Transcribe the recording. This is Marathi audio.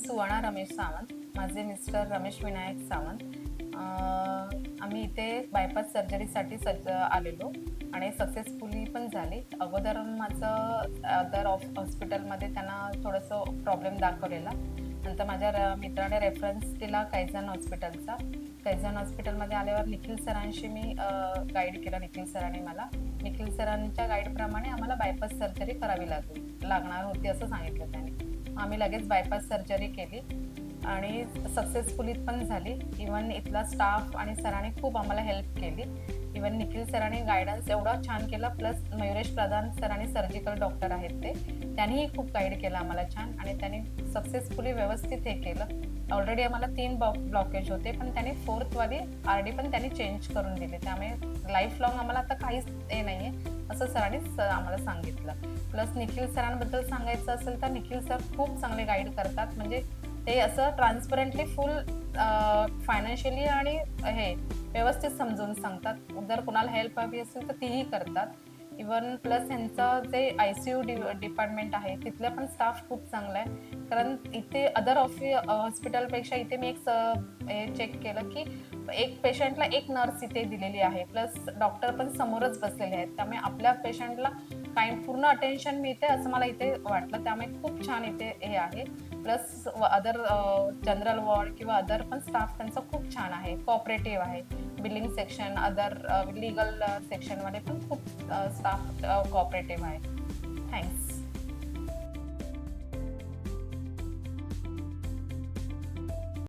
सुवर्णा रमेश सावंत. माझे मिस्टर रमेश विनायक सावंत. आम्ही इथे बायपास सर्जरीसाठी आलेलो आणि सक्सेसफुली पण झाली. अगोदर माझं अदर हॉस्पिटलमध्ये त्यांना थोडंसं प्रॉब्लेम दाखवलेला. नंतर माझ्या मित्राने रेफरन्स दिला कैझन हॉस्पिटलचा. कैझन हॉस्पिटलमध्ये आल्यावर निखिल सरांशी मी गाईड केलं. निखिल सरांनी मला निखिल सरांच्या गाईडप्रमाणे आम्हाला बायपास सर्जरी करावी लागणार होती असं सांगितलं त्यांनी. आम्ही लगेच बायपास सर्जरी केली आणि सक्सेसफुली पण झाली. इवन इथला स्टाफ आणि सरांनी खूप आम्हाला हेल्प केली. इवन निखिल सरांनी गायडन्स एवढा छान केला. प्लस मयुरेश प्रधान सरांनी सर्जिकल डॉक्टर आहेत त्यांनीही खूप गाईड केलं आम्हाला छान आणि त्यांनी सक्सेसफुली व्यवस्थित हे केलं. ऑलरेडी आम्हाला 3 ब्लॉकेज होते, पण त्यांनी 4th वाली RD पण त्यांनी चेंज करून दिली. त्यामुळे लाईफ लॉंग आम्हाला आता काहीच हे नाही आहे असं सरांनी आम्हाला सांगितलं. प्लस निखिल सरांबद्दल सांगायचं असेल तर निखिल सर खूप चांगले गाईड करतात. म्हणजे ते असं ट्रान्सपरंटली फुल फायनान्शियली आणि हे व्यवस्थित समजून सांगतात. जर कोणाला हेल्प हवी असेल तर तीही करतात. इवन प्लस ह्यांचं जे ICU डिपार्टमेंट आहे तिथलं पण स्टाफ खूप चांगला आहे. कारण इथे अदर हॉस्पिटलपेक्षा इथे मी हे चेक केलं की एक पेशंटला एक नर्स इथे दिलेली आहे. प्लस डॉक्टर पण समोरच बसलेले आहेत. त्यामुळे आपल्या पेशंटला पूर्ण अटेन्शन मिळते असं मला इथे वाटलं. त्यामुळे खूप छान इथे हे आहे. प्लस अदर जनरल वॉर्ड किंवा अदर पण स्टाफ त्यांचा खूप छान आहे, कोऑपरेटिव्ह आहे. बिलिंग सेक्शन, अदर लीगल सेक्शनमध्ये पण खूप स्टाफ कोऑपरेटिव्ह आहे. थँक्स.